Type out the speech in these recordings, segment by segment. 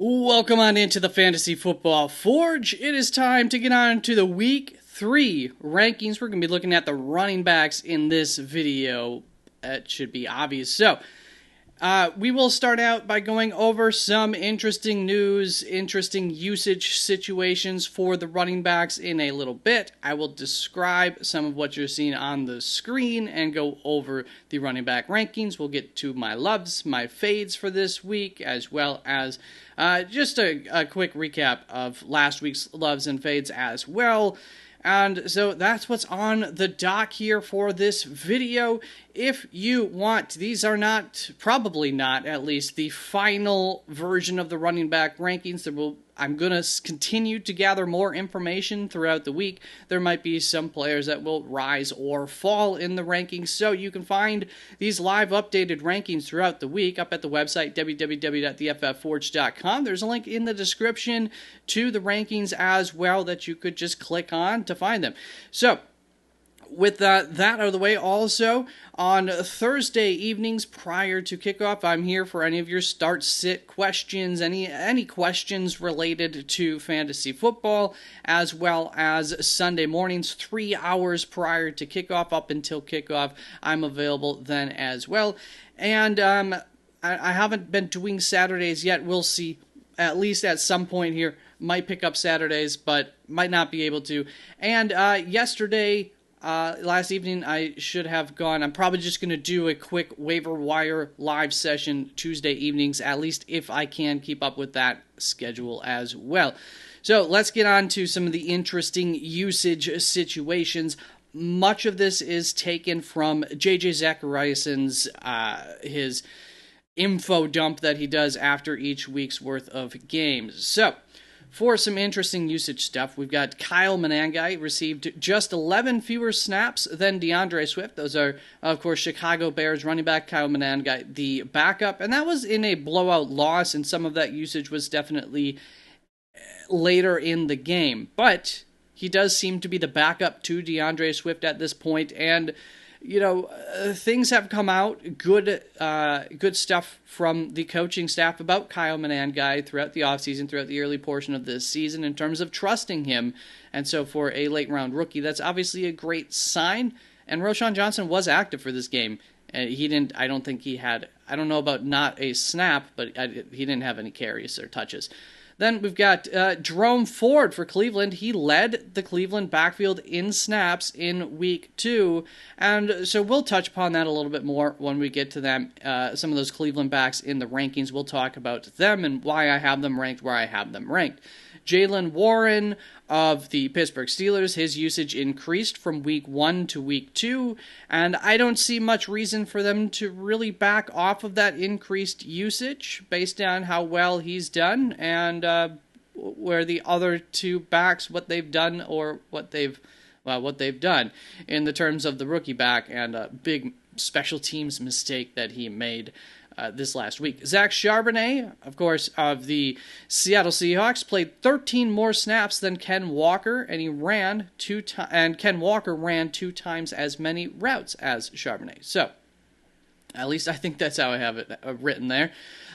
Welcome on into the Fantasy Football Forge. It is time to get on to the Week 3 rankings. We're going to be looking at the running backs in this video. It should be obvious. So, we will start out by going over some interesting news, interesting usage situations for the running backs in a little bit. I will describe some of what you're seeing on the screen and go over the running back rankings. We'll get to my loves, my fades for this week, as well as just a quick recap of last week's loves and fades as well. And so that's what's on the dock here for this video. If you want, these are not, probably not at least, the final version of the running back rankings. I'm going to continue to gather more information throughout the week. There might be some players that will rise or fall in the rankings, so you can find these live updated rankings throughout the week up at the website, www.theffforge.com. There's a link in the description to the rankings as well that you could just click on to find them. So, with that out of the way, also, on Thursday evenings prior to kickoff, I'm here for any of your start-sit questions, any questions related to fantasy football, as well as Sunday mornings, 3 hours prior to kickoff, up until kickoff. I'm available then as well. And I haven't been doing Saturdays yet. We'll see, at least at some point here. Might pick up Saturdays, but might not be able to. And last evening, I should have gone. I'm probably just going to do a quick waiver wire live session Tuesday evenings, at least if I can keep up with that schedule as well. So let's get on to some of the interesting usage situations. Much of this is taken from JJ Zachariason's his info dump that he does after each week's worth of games. So, for some interesting usage stuff, we've got Kyle Manangai received just 11 fewer snaps than DeAndre Swift. Those are, of course, Chicago Bears running back Kyle Manangai, the backup. And that was in a blowout loss, and some of that usage was definitely later in the game. But he does seem to be the backup to DeAndre Swift at this point, and things have come out, good stuff from the coaching staff about Kyle Manangai throughout the offseason, throughout the early portion of this season, in terms of trusting him. And so for a late-round rookie, that's obviously a great sign. And Roschon Johnson was active for this game. I don't know about not a snap, but he didn't have any carries or touches. Then we've got Jerome Ford for Cleveland. He led the Cleveland backfield in snaps in Week 2, and so we'll touch upon that a little bit more when we get to them. Some of those Cleveland backs in the rankings, we'll talk about them and why I have them ranked where I have them ranked. Jaylen Warren of the Pittsburgh Steelers, his usage increased from Week 1 to Week 2, and I don't see much reason for them to really back off of that increased usage based on how well he's done and where the other two backs, what they've done or what they've done in the terms of the rookie back and a big special teams mistake that he made this last week. Zach Charbonnet, of course, of the Seattle Seahawks, played 13 more snaps than Ken Walker, and Ken Walker ran 2 times as many routes as Charbonnet. So, at least I think that's how I have it written there.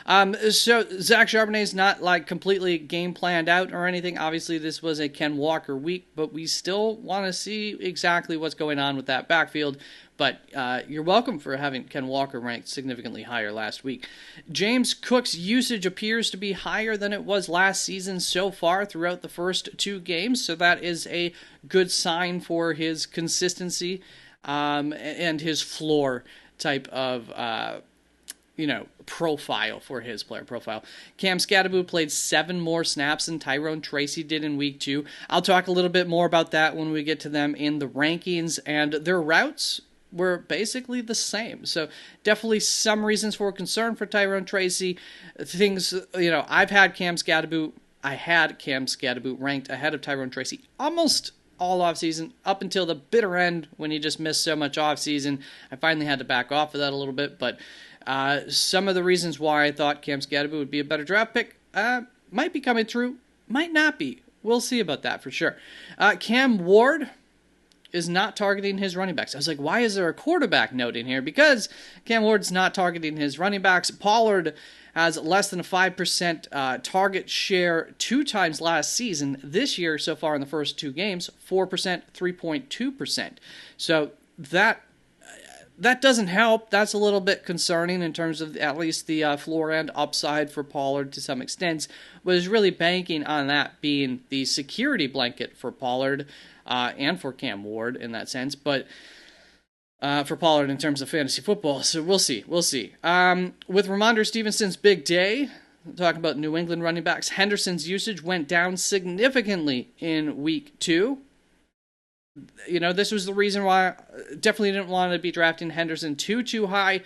So Zach Charbonnet is not like completely game planned out or anything. Obviously, this was a Ken Walker week, but we still want to see exactly what's going on with that backfield. But you're welcome for having Ken Walker ranked significantly higher last week. James Cook's usage appears to be higher than it was last season so far throughout the first 2 games, so that is a good sign for his consistency and his floor type of profile for his player profile. Cam Skattebo played 7 more snaps than Tyrone Tracy did in Week 2. I'll talk a little bit more about that when we get to them in the rankings, and their routes were basically the same. So definitely some reasons for concern for Tyrone Tracy. Things, I had Cam Skattebo ranked ahead of Tyrone Tracy almost all offseason, up until the bitter end when he just missed so much offseason. I finally had to back off of that a little bit, but some of the reasons why I thought Cam Skattebo would be a better draft pick might be coming true, might not be. We'll see about that for sure. Cam Ward is not targeting his running backs. I was like, why is there a quarterback note in here? Because Cam Ward's not targeting his running backs. Pollard has less than a 5% target share 2 times last season. This year, so far in the first 2 games, 4%, 3.2%. So that doesn't help. That's a little bit concerning in terms of at least the floor end upside for Pollard to some extent. But is really banking on that being the security blanket for Pollard and for Cam Ward in that sense. But for Pollard in terms of fantasy football. So we'll see. With Ramondre Stevenson's big day, talking about New England running backs, Henderson's usage went down significantly in week 2. This was the reason why I definitely didn't want to be drafting Henderson too high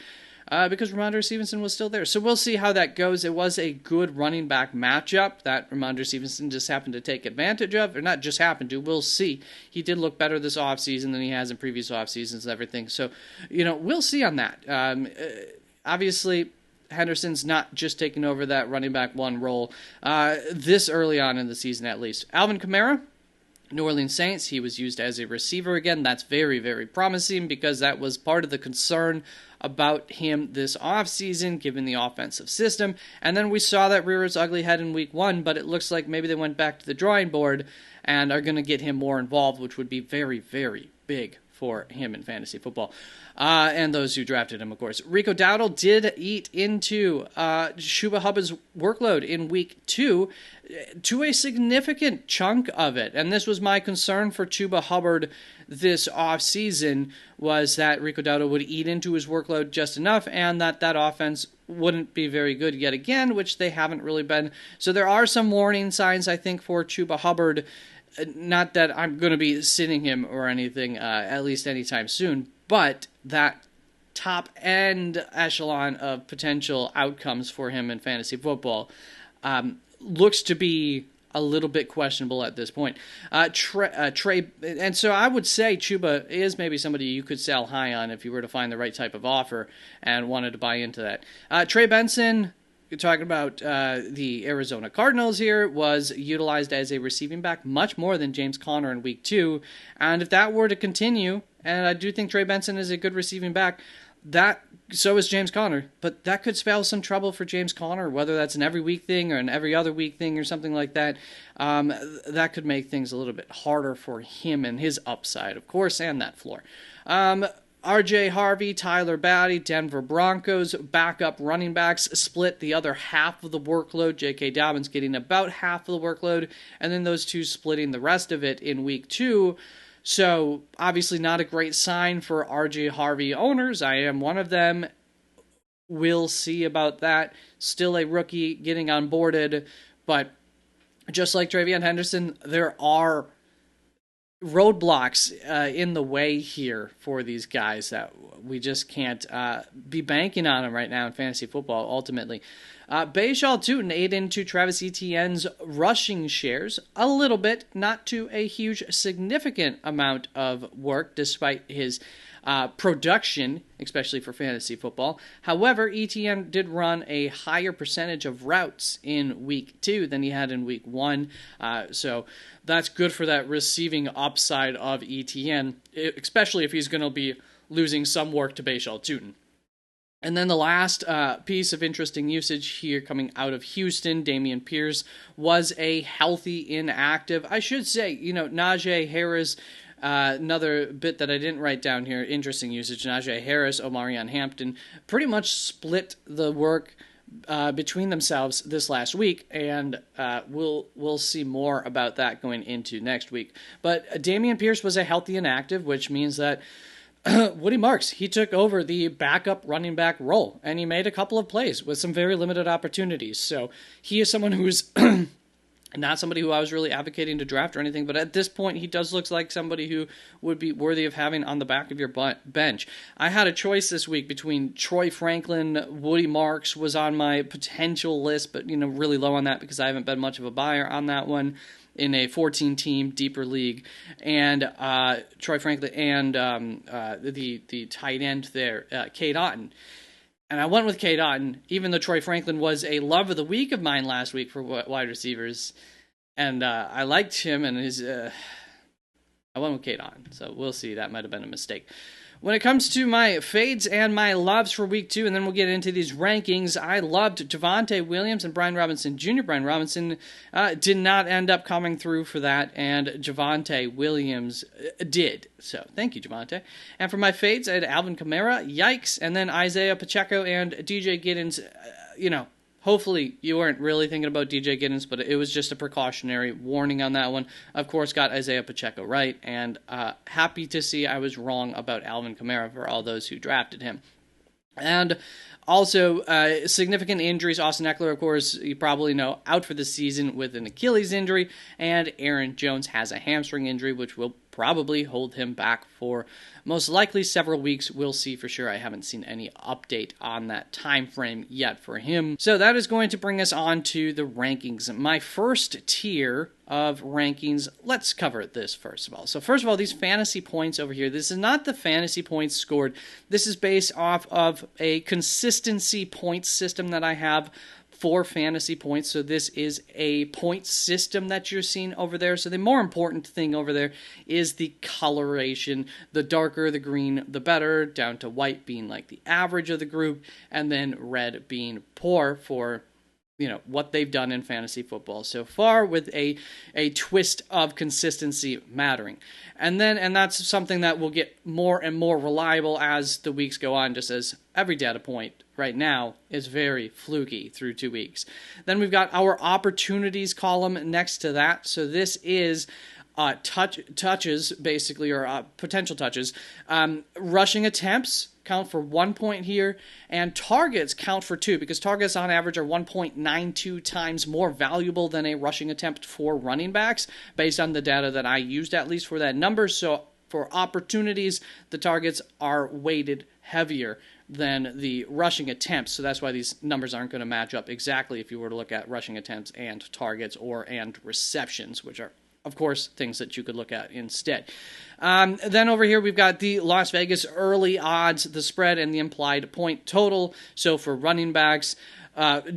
because Ramondre Stevenson was still there. So we'll see how that goes. It was a good running back matchup that Ramondre Stevenson just happened to take advantage of, or not just happened to. We'll see. He did look better this offseason than he has in previous offseasons and everything. So, we'll see on that. Obviously, Henderson's not just taking over that running back 1 role this early on in the season at least. Alvin Kamara, New Orleans Saints, he was used as a receiver again. That's very, very promising because that was part of the concern about him this offseason, given the offensive system. And then we saw that rear its ugly head in week 1, but it looks like maybe they went back to the drawing board and are going to get him more involved, which would be very, very big for him in fantasy football. And those who drafted him, of course. Rico Dowdle did eat into Chuba Hubbard's workload in week 2 to a significant chunk of it. And this was my concern for Chuba Hubbard this offseason, was that Rico Dowdle would eat into his workload just enough and that offense wouldn't be very good yet again, which they haven't really been. So there are some warning signs, I think, for Chuba Hubbard. Not that I'm going to be sitting him or anything, at least anytime soon, but that top end echelon of potential outcomes for him in fantasy football looks to be a little bit questionable at this point. Trey, and so I would say Chuba is maybe somebody you could sell high on if you were to find the right type of offer and wanted to buy into that. Trey Benson, you're talking about the Arizona Cardinals here, was utilized as a receiving back much more than James Conner in week 2. And if that were to continue, and I do think Trey Benson is a good receiving back, so is James Conner, but that could spell some trouble for James Conner, whether that's an every week thing or an every other week thing or something like that. That could make things a little bit harder for him and his upside, of course, and that floor. R.J. Harvey, Tyler Batty, Denver Broncos, backup running backs split the other half of the workload. J.K. Dobbins getting about half of the workload, and then those two splitting the rest of it in week 2. So, obviously not a great sign for R.J. Harvey owners. I am one of them. We'll see about that. Still a rookie getting onboarded, but just like TreVeyon Henderson, there are roadblocks in the way here for these guys that we just can't be banking on them right now in fantasy football, ultimately. Bayshal Tootin ate into Travis Etienne's rushing shares a little bit, not to a huge significant amount of work despite his production, especially for fantasy football. However, Etienne did run a higher percentage of routes in week 2 than he had in week 1. So that's good for that receiving upside of Etienne, especially if he's going to be losing some work to Bayshal Tootin. And then the last piece of interesting usage here coming out of Houston, Dameon Pierce was a healthy inactive. I should say, Najee Harris, another bit that I didn't write down here, interesting usage. Najee Harris, Omarion Hampton pretty much split the work between themselves this last week, and we'll see more about that going into next week. But Dameon Pierce was a healthy inactive, which means that Woody Marks, he took over the backup running back role, and he made a couple of plays with some very limited opportunities. So he is someone who's not somebody who I was really advocating to draft or anything, but at this point, he does look like somebody who would be worthy of having on the back of your bench. I had a choice this week between Troy Franklin, Woody Marks was on my potential list, but really low on that because I haven't been much of a buyer on that one in a 14-team deeper league, and Troy Franklin and the tight end there, Cade Otton. And I went with Cade Otton, even though Troy Franklin was a love of the week of mine last week for wide receivers, and I liked him, and I went with Cade Otton, so we'll see. That might have been a mistake. when it comes to my fades and my loves for week 2, and then we'll get into these rankings, I loved Javonte Williams and Brian Robinson Jr. Brian Robinson did not end up coming through for that, and Javonte Williams did. So thank you, Javonte. And for my fades, I had Alvin Kamara, yikes, and then Isaiah Pacheco and DJ Giddens. Hopefully you weren't really thinking about DJ Giddens, but it was just a precautionary warning on that one. Of course, got Isaiah Pacheco right, and happy to see I was wrong about Alvin Kamara for all those who drafted him. And also, significant injuries. Austin Eckler, of course, you probably know, out for the season with an Achilles injury, and Aaron Jones has a hamstring injury, which will probably hold him back for most likely several weeks. We'll see for sure. I haven't seen any update on that time frame yet for him. So that is going to bring us on to the rankings. My first tier of rankings, let's cover this first of all. So first of all, these fantasy points over here, this is not the fantasy points scored. This is based off of a consistency point system that I have for fantasy points. So this is a point system that you're seeing over there. So the more important thing over there is the coloration. The darker the green, the better, down to white being like the average of the group, and then red being poor for what they've done in fantasy football so far, with a twist of consistency mattering. And that's something that will get more and more reliable as the weeks go on, just as every data point right now is very fluky through 2 weeks. Then we've got our opportunities column next to that. So this is touches, basically, or potential touches. Rushing attempts count for 1 point here, and targets count for 2, because targets on average are 1.92 times more valuable than a rushing attempt for running backs, based on the data that I used, at least for that number. So for opportunities, the targets are weighted heavier than the rushing attempts. So that's why these numbers aren't going to match up exactly if you were to look at rushing attempts and targets and receptions, which are, of course, things that you could look at instead. Then over here, we've got the Las Vegas early odds, the spread, and the implied point total. So for running backs,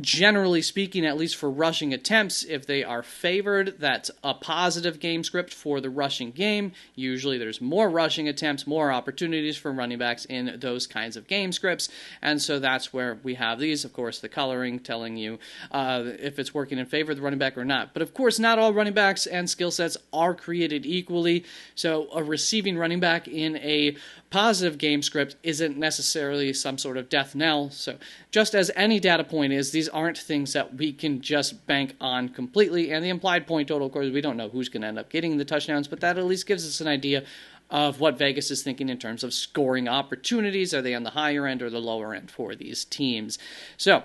generally speaking, at least for rushing attempts, if they are favored, that's a positive game script for the rushing game. Usually there's more rushing attempts, more opportunities for running backs in those kinds of game scripts. And so that's where we have these. Of course, the coloring telling you if it's working in favor of the running back or not. But of course, not all running backs and skill sets are created equally. So a receiving running back in a positive game script isn't necessarily some sort of death knell. So just as any data point is, these aren't things that we can just bank on completely. And the implied point total, of course, we don't know who's going to end up getting the touchdowns, but that at least gives us an idea of what Vegas is thinking in terms of scoring opportunities. Are they on the higher end or the lower end for these teams? So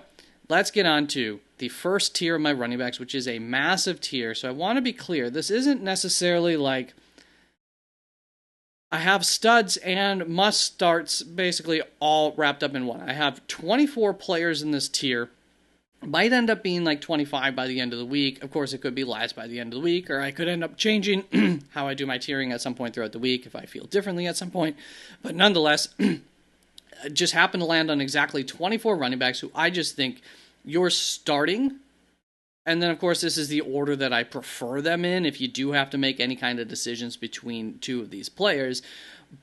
let's get on to the first tier of my running backs, which is a massive tier. So I want to be clear, this isn't necessarily like I have studs and must-starts basically all wrapped up in one. I have 24 players in this tier. Might end up being like 25 by the end of the week. Of course, it could be less by the end of the week, or I could end up changing how I do my tiering at some point throughout the week if I feel differently at some point. But nonetheless, just happen to land on exactly 24 running backs who I just think you're starting. And then, of course, this is the order that I prefer them in if you do have to make any kind of decisions between two of these players.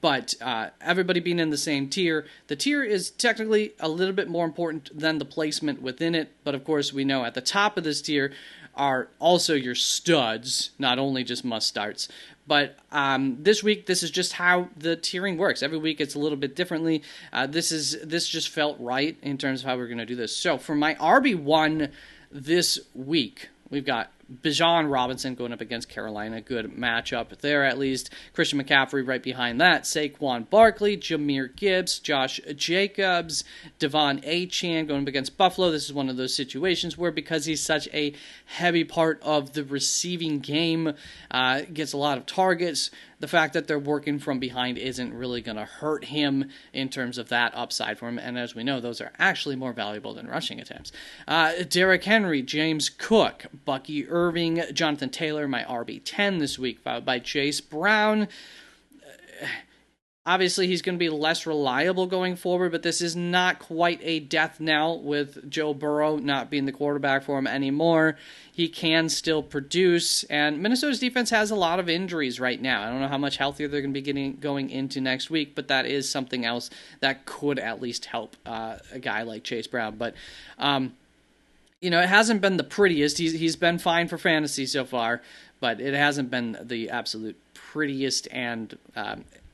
But everybody being in the same tier, the tier is technically a little bit more important than the placement within it. But, of course, we know at the top of this tier are also your studs, not only just must-starts. But this week, this is just how the tiering works. Every week, it's a little bit differently. This just felt right in terms of how we're going to do this. So, for my RB1 this week, we've got Bijan Robinson going up against Carolina. Good matchup there, at least. Christian McCaffrey right behind that. Saquon Barkley, Jahmyr Gibbs, Josh Jacobs, Devon Achane going up against Buffalo. This is one of those situations where, because he's such a heavy part of the receiving game, gets a lot of targets, the fact that they're working from behind isn't really going to hurt him in terms of that upside for him. And as we know, those are actually more valuable than rushing attempts. Derrick Henry, James Cook, Bucky Irving, Jonathan Taylor, my RB10 this week, followed by Chase Brown. Obviously, he's going to be less reliable going forward, but this is not quite a death knell with Joe Burrow not being the quarterback for him anymore. He can still produce, and Minnesota's defense has a lot of injuries right now. I don't know how much healthier they're going to be going into next week, but that is something else that could at least help a guy like Chase Brown. But it hasn't been the prettiest. He's been fine for fantasy so far, but it hasn't been the absolute prettiest, and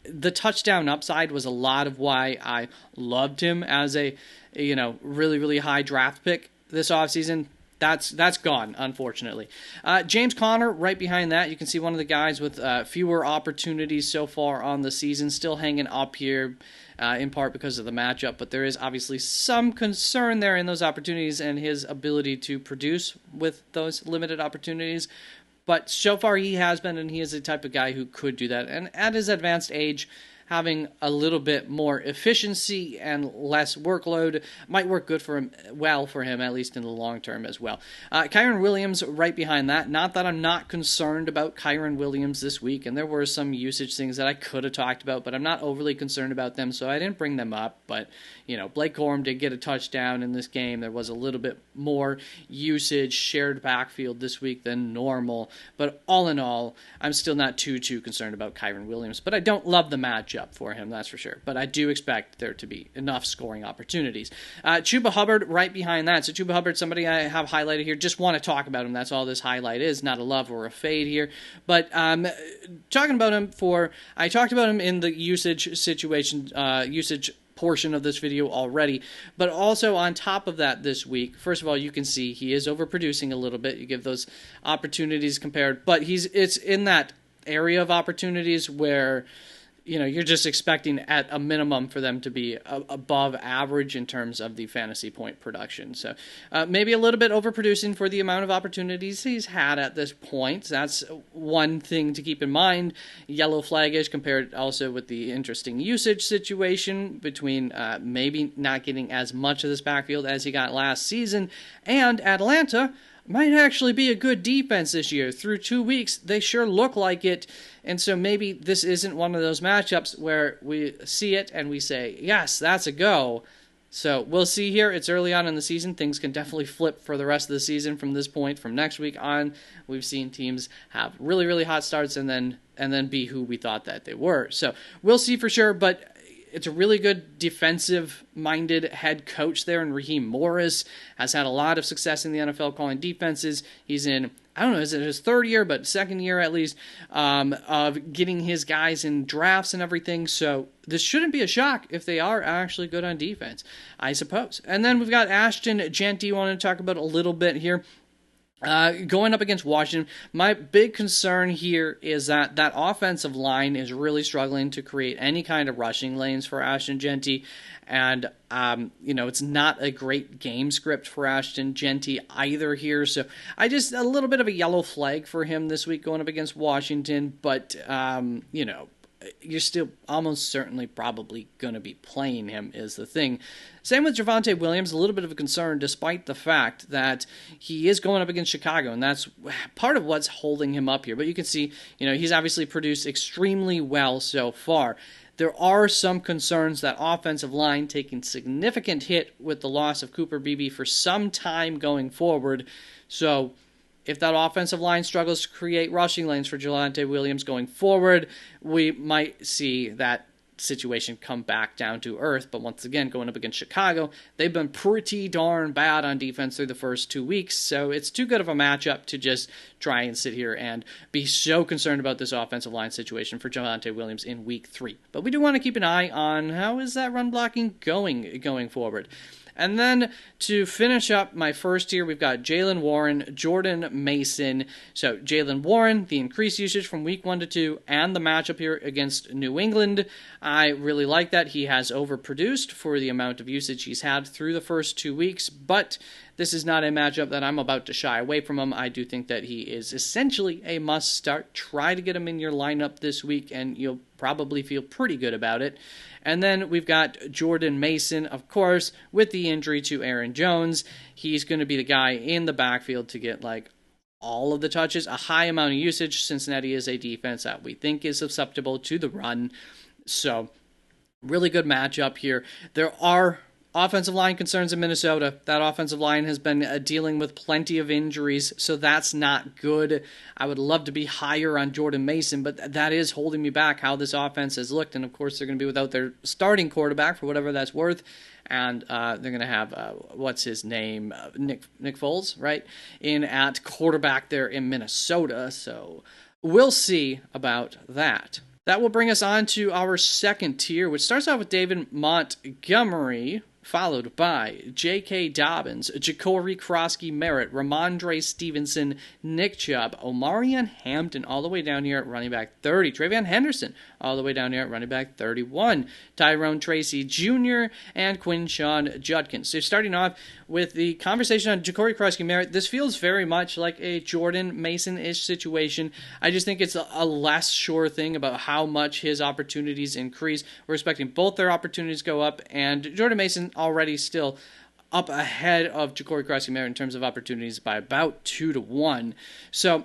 the touchdown upside was a lot of why I loved him as a really, really high draft pick this offseason. That's gone, unfortunately. James Conner, right behind that. You can see one of the guys with fewer opportunities so far on the season, still hanging up here, in part because of the matchup. But there is obviously some concern there in those opportunities and his ability to produce with those limited opportunities. But so far he has been, and he is the type of guy who could do that. And at his advanced age, having a little bit more efficiency and less workload might work good for him, at least in the long term as well. Kyren Williams right behind that. Not that I'm not concerned about Kyren Williams this week, and there were some usage things that I could have talked about, but I'm not overly concerned about them, so I didn't bring them up. But, Blake Corum did get a touchdown in this game. There was a little bit more usage, shared backfield this week than normal, but all in all, I'm still not too concerned about Kyren Williams, but I don't love the matchup for him, that's for sure. But I do expect there to be enough scoring opportunities. Chuba Hubbard right behind that. So Chuba Hubbard, somebody I have highlighted here, just want to talk about him. That's all this highlight is, not a love or a fade here. But talking about him I talked about him in the usage situation, usage portion of this video already, but also on top of that this week, first of all, you can see he is overproducing a little bit. You give those opportunities compared, but it's in that area of opportunities where you're just expecting at a minimum for them to be above average in terms of the fantasy point production. So maybe a little bit overproducing for the amount of opportunities he's had at this point. That's one thing to keep in mind. Yellow flagish compared also with the interesting usage situation between maybe not getting as much of this backfield as he got last season, and Atlanta might actually be a good defense this year. Through 2 weeks, they sure look like it. And so maybe this isn't one of those matchups where we see it and we say, yes, that's a go. So we'll see here. It's early on in the season. Things can definitely flip for the rest of the season from this point. From next week on, we've seen teams have really, really hot starts and then be who we thought that they were. So we'll see for sure, but it's a really good defensive-minded head coach there, and Raheem Morris has had a lot of success in the NFL calling defenses. He's in, I don't know, is it his third year, but second year at least, of getting his guys in drafts and everything. So this shouldn't be a shock if they are actually good on defense, I suppose. And then we've got Ashton Jeanty, want to talk about a little bit here. Going up against Washington, my big concern here is that offensive line is really struggling to create any kind of rushing lanes for Ashton Jeanty, and it's not a great game script for Ashton Jeanty either here. So a little bit of a yellow flag for him this week going up against Washington, but you're still almost certainly probably going to be playing him is the thing. Same with Javonte Williams, a little bit of a concern despite the fact that he is going up against Chicago, and that's part of what's holding him up here. But you can see, he's obviously produced extremely well so far. There are some concerns that offensive line taking significant hit with the loss of Cooper Beebe for some time going forward. So if that offensive line struggles to create rushing lanes for Javonte Williams going forward, we might see that situation come back down to earth. But once again, going up against Chicago, they've been pretty darn bad on defense through the first 2 weeks, so it's too good of a matchup to just try and sit here and be so concerned about this offensive line situation for Javonte Williams in week 3. But we do want to keep an eye on how is that run blocking going forward. And then to finish up my first tier, we've got Jaylen Warren, Jordan Mason. So Jaylen Warren, the increased usage from week 1 to 2, and the matchup here against New England. I really like that. He has overproduced for the amount of usage he's had through the first 2 weeks, but this is not a matchup that I'm about to shy away from him. I do think that he is essentially a must-start. Try to get him in your lineup this week, and you'll probably feel pretty good about it. And then we've got Jordan Mason, of course, with the injury to Aaron Jones. He's going to be the guy in the backfield to get all of the touches, a high amount of usage. Cincinnati is a defense that we think is susceptible to the run. So Really good matchup here. There are offensive line concerns in Minnesota. That offensive line has been dealing with plenty of injuries, so that's not good. I would love to be higher on Jordan Mason, but that is holding me back how this offense has looked. And of course, they're going to be without their starting quarterback for whatever that's worth. And they're going to have, what's his name? Nick Foles, right? In at quarterback there in Minnesota. So we'll see about that. That will bring us on to our second tier, which starts off with David Montgomery, followed by J.K. Dobbins, Jacory Krosky-Merritt, Ramondre Stevenson, Nick Chubb, Omarion Hampton, all the way down here at running back 30, TreVeyon Henderson, all the way down here at running back 31, Tyrone Tracy Jr., and Quinshon Judkins. So starting off with the conversation on Jacory Krosky-Merritt, this feels very much like a Jordan Mason-ish situation. I just think it's a less sure thing about how much his opportunities increase. We're expecting both their opportunities go up, and Jordan Mason already still up ahead of Jacory Krosky-Merritt in terms of opportunities by about 2-1. So,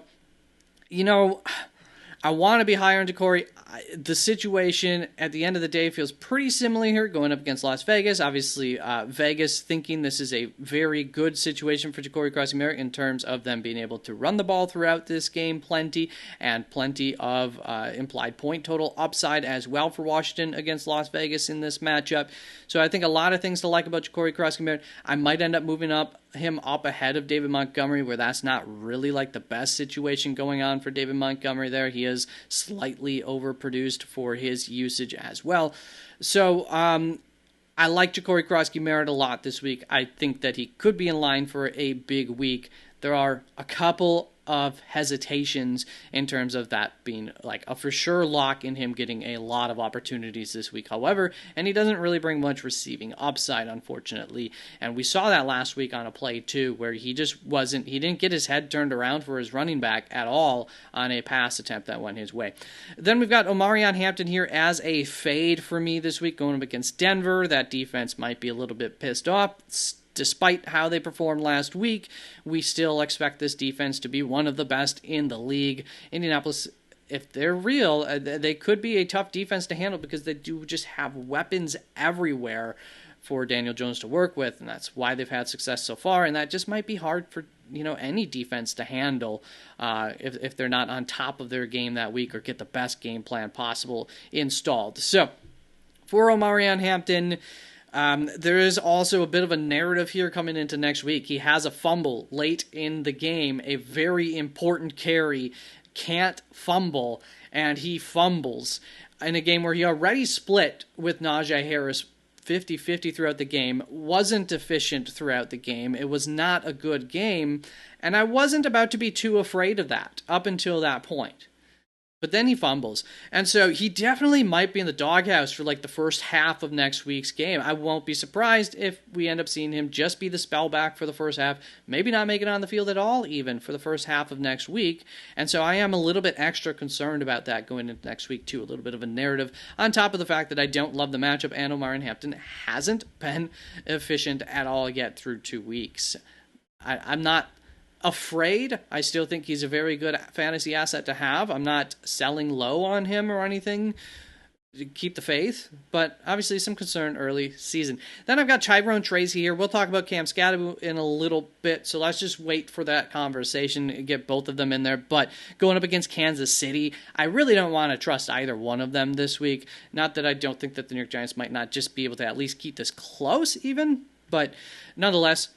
I want to be higher on Jacory. The situation at the end of the day feels pretty similar here, going up against Las Vegas. Obviously, Vegas thinking this is a very good situation for Jacory Krosky-Merritt in terms of them being able to run the ball throughout this game plenty, and plenty of implied point total upside as well for Washington against Las Vegas in this matchup. So I think a lot of things to like about Jacory Krosky-Merritt. I might end up moving him up ahead of David Montgomery, where that's not really like the best situation going on for David Montgomery there. He is slightly overproduced for his usage as well. So I like Jacory Krosky-Merritt a lot this week. I think that he could be in line for a big week. There are a couple of hesitations in terms of that being like a for sure lock in him getting a lot of opportunities this week, however, and he doesn't really bring much receiving upside, unfortunately, and we saw that last week on a play too, where he didn't get his head turned around for his running back at all on a pass attempt that went his way. Then we've got Omarion Hampton here as a fade for me this week, going up against Denver. That defense might be a little bit pissed off. Despite how they performed last week, we still expect this defense to be one of the best in the league. Indianapolis, if they're real, they could be a tough defense to handle because they do just have weapons everywhere for Daniel Jones to work with, and that's why they've had success so far, and that just might be hard for any defense to handle if they're not on top of their game that week or get the best game plan possible installed. So, for Omarion Hampton, there is also a bit of a narrative here coming into next week. He has a fumble late in the game, a very important carry, can't fumble, and he fumbles in a game where he already split with Najee Harris 50-50 throughout the game, wasn't efficient throughout the game. It was not a good game, and I wasn't about to be too afraid of that up until that point. But then he fumbles. And so he definitely might be in the doghouse for like the first half of next week's game. I won't be surprised if we end up seeing him just be the spellback for the first half, maybe not make it on the field at all even for the first half of next week. And so I am a little bit extra concerned about that going into next week too. A little bit of a narrative on top of the fact that I don't love the matchup, and Omarion Hampton hasn't been efficient at all yet through 2 weeks. I'm not afraid. I still think he's a very good fantasy asset to have. I'm not selling low on him or anything. Keep the faith, but obviously some concern early season. Then I've got Tyrone Tracy here. We'll talk about Cam Skattebo in a little bit, so let's just wait for that conversation and get both of them in there. But going up against Kansas City, I really don't want to trust either one of them this week. Not that I don't think that the New York Giants might not just be able to at least keep this close even, but nonetheless,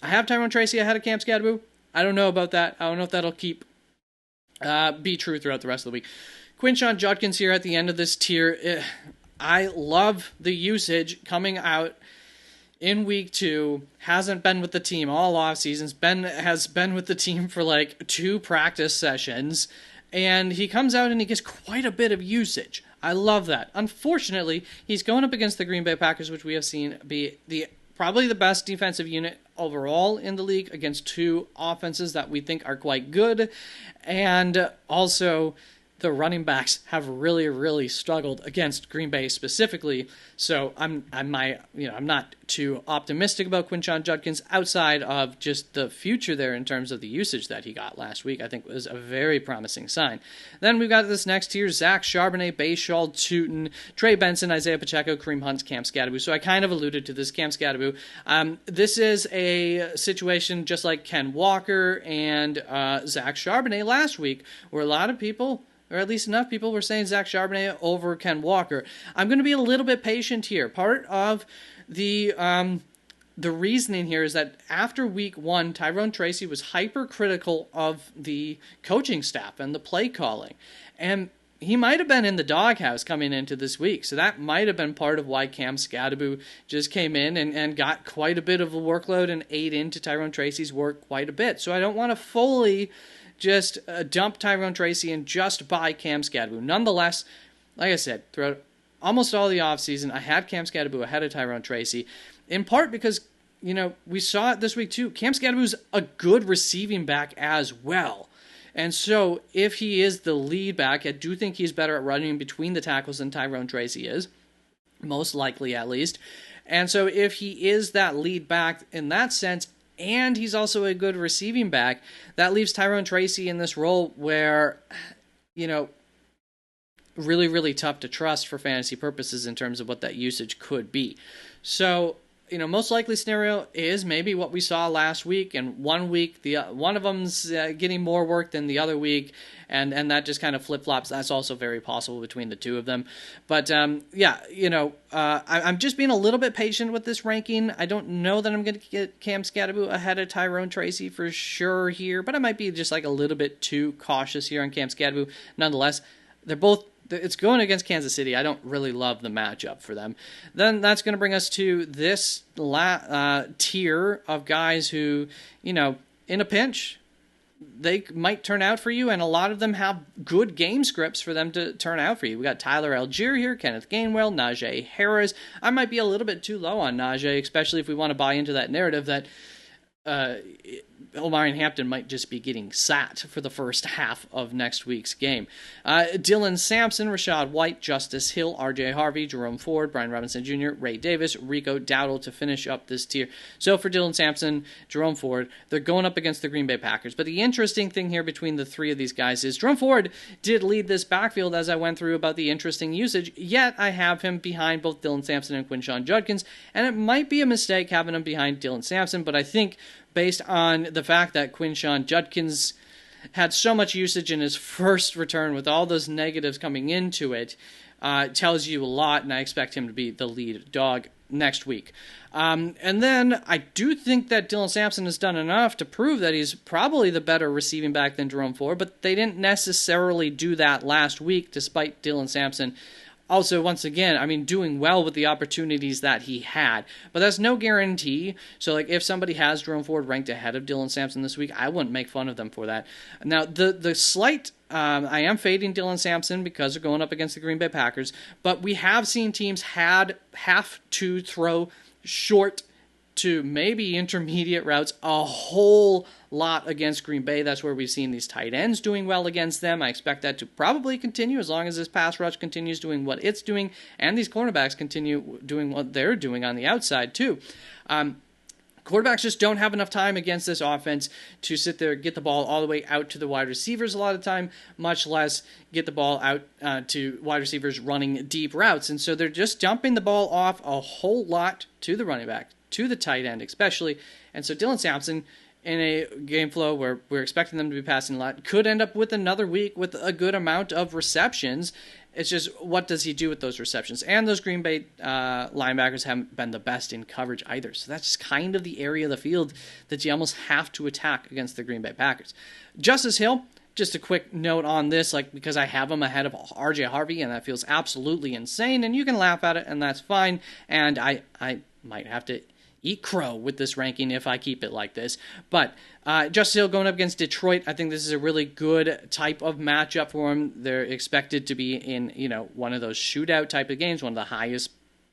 I have Tyrone Tracy ahead of Cam Skattebo. I don't know about that. I don't know if that'll be true throughout the rest of the week. Quinshon Judkins here at the end of this tier. I love the usage coming out in week 2. Hasn't been with the team all off seasons. Has been with the team for like 2 practice sessions. And he comes out and he gets quite a bit of usage. I love that. Unfortunately, he's going up against the Green Bay Packers, which we have seen be probably the best defensive unit overall in the league against 2 offenses that we think are quite good. And also, the running backs have really, really struggled against Green Bay specifically. So I'm not too optimistic about Quinshon Judkins outside of just the future there in terms of the usage that he got last week. I think was a very promising sign. Then we've got this next tier: Zach Charbonnet, Bayshall Tootin, Trey Benson, Isaiah Pacheco, Kareem Hunt, Cam Skattebo. So I kind of alluded to this Cam Skattebo. This is a situation just like Ken Walker and Zach Charbonnet last week, where a lot of people, or at least enough people, were saying Zach Charbonnet over Ken Walker. I'm going to be a little bit patient here. Part of the reasoning here is that after week one, Tyrone Tracy was hypercritical of the coaching staff and the play calling. And he might have been in the doghouse coming into this week. So that might have been part of why Cam Skattebo just came in and got quite a bit of a workload and ate into Tyrone Tracy's work quite a bit. So I don't want to fully just dump Tyrone Tracy and just buy Cam Skattebo. Nonetheless, like I said, throughout almost all the offseason, I had Cam Skattebo ahead of Tyrone Tracy, in part because, we saw it this week too. Cam Skattebo's a good receiving back as well. And so if he is the lead back, I do think he's better at running between the tackles than Tyrone Tracy is, most likely at least. And so if he is that lead back in that sense, and he's also a good receiving back, that leaves Tyrone Tracy in this role where, really, really tough to trust for fantasy purposes in terms of what that usage could be. So, most likely scenario is maybe what we saw last week, and one week, one of them's getting more work than the other week, and that just kind of flip-flops. That's also very possible between the two of them. But, I'm just being a little bit patient with this ranking. I don't know that I'm going to get Cam Skattebo ahead of Tyrone Tracy for sure here, but I might be just like a little bit too cautious here on Cam Skattebo. Nonetheless, it's going against Kansas City. I don't really love the matchup for them. Then that's going to bring us to this tier of guys who, in a pinch, they might turn out for you, and a lot of them have good game scripts for them to turn out for you. We got Tyler Algier here, Kenneth Gainwell, Najee Harris. I might be a little bit too low on Najee, especially if we want to buy into that narrative that Omarion Hampton might just be getting sat for the first half of next week's game. Dylan Sampson, Rashad White, Justice Hill, R.J. Harvey, Jerome Ford, Brian Robinson Jr., Ray Davis, Rico Dowdle to finish up this tier. So for Dylan Sampson, Jerome Ford, they're going up against the Green Bay Packers. But the interesting thing here between the three of these guys is Jerome Ford did lead this backfield as I went through about the interesting usage, yet I have him behind both Dylan Sampson and Quinshon Judkins, and it might be a mistake having him behind Dylan Sampson, but I think based on the fact that Quinshon Judkins had so much usage in his first return with all those negatives coming into it, tells you a lot, and I expect him to be the lead dog next week. And then I do think that Dylan Sampson has done enough to prove that he's probably the better receiving back than Jerome Ford, but they didn't necessarily do that last week, despite Dylan Sampson also, once again, doing well with the opportunities that he had. But that's no guarantee. So, if somebody has Jerome Ford ranked ahead of Dylan Sampson this week, I wouldn't make fun of them for that. Now, the slight, I am fading Dylan Sampson because they're going up against the Green Bay Packers, but we have seen teams have to throw short to maybe intermediate routes a whole lot against Green Bay. That's where we've seen these tight ends doing well against them. I expect that to probably continue as long as this pass rush continues doing what it's doing and these cornerbacks continue doing what they're doing on the outside too. Quarterbacks just don't have enough time against this offense to sit there, get the ball all the way out to the wide receivers a lot of time, much less get the ball out to wide receivers running deep routes. And so they're just dumping the ball off a whole lot to the running back, to the tight end especially. And so Dylan Sampson, in a game flow where we're expecting them to be passing a lot, could end up with another week with a good amount of receptions. It's just, what does he do with those receptions? And those Green Bay linebackers haven't been the best in coverage either. So that's just kind of the area of the field that you almost have to attack against the Green Bay Packers. Justice Hill, just a quick note on this, because I have him ahead of R.J. Harvey, and that feels absolutely insane, and you can laugh at it, and that's fine. And I might have to eat crow with this ranking if I keep it like this. But Justice Hill going up against Detroit, I think this is a really good type of matchup for him. They're expected to be in, one of those shootout type of games, one of the highest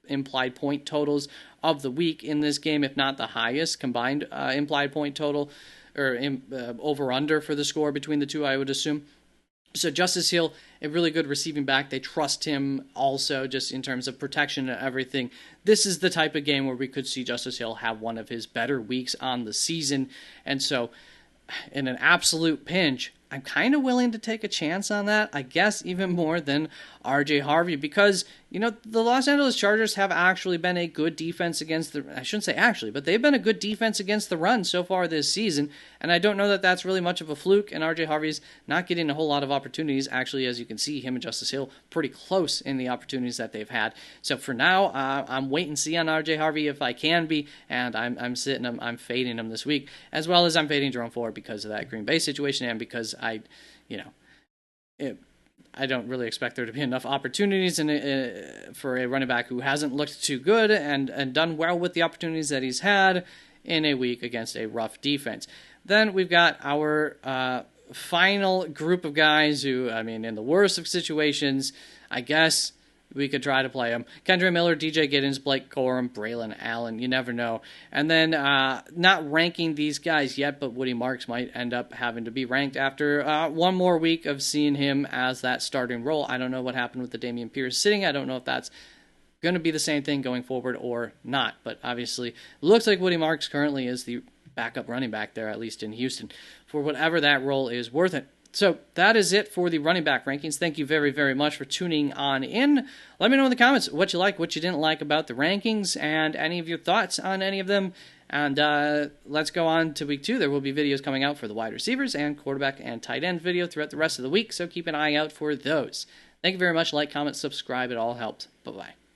implied point totals of the week in this game, if not the highest combined implied point total or over-under for the score between the two, I would assume. So Justice Hill, a really good receiving back. They trust him also just in terms of protection and everything. This is the type of game where we could see Justice Hill have one of his better weeks on the season. And so in an absolute pinch, I'm kind of willing to take a chance on that, I guess even more than RJ Harvey, because, you know, the Los Angeles Chargers have actually been a good defense against the, I shouldn't say actually, but they've been a good defense against the run so far this season, and I don't know that that's really much of a fluke, and RJ Harvey's not getting a whole lot of opportunities. Actually, as you can see, him and Justice Hill pretty close in the opportunities that they've had. So for now, I'm wait and see on RJ Harvey if I can be, and I'm fading him this week, as well as I'm fading Jerome Ford because of that Green Bay situation, and because I don't really expect there to be enough opportunities for a running back who hasn't looked too good and done well with the opportunities that he's had in a week against a rough defense. Then we've got our final group of guys who, I mean, in the worst of situations, I guess we could try to play them. Kendre Miller, DJ Giddens, Blake Corum, Braylon Allen. You never know. And then not ranking these guys yet, but Woody Marks might end up having to be ranked after one more week of seeing him as that starting role. I don't know what happened with the Dameon Pierce sitting. I don't know if that's going to be the same thing going forward or not. But obviously, it looks like Woody Marks currently is the backup running back there, at least in Houston, for whatever that role is worth it. So that is it for the running back rankings. Thank you very, very much for tuning on in. Let me know in the comments what you like, what you didn't like about the rankings, and any of your thoughts on any of them. And let's go on to week 2. There will be videos coming out for the wide receivers and quarterback and tight end video throughout the rest of the week, so keep an eye out for those. Thank you very much. Like, comment, subscribe. It all helps. Bye-bye.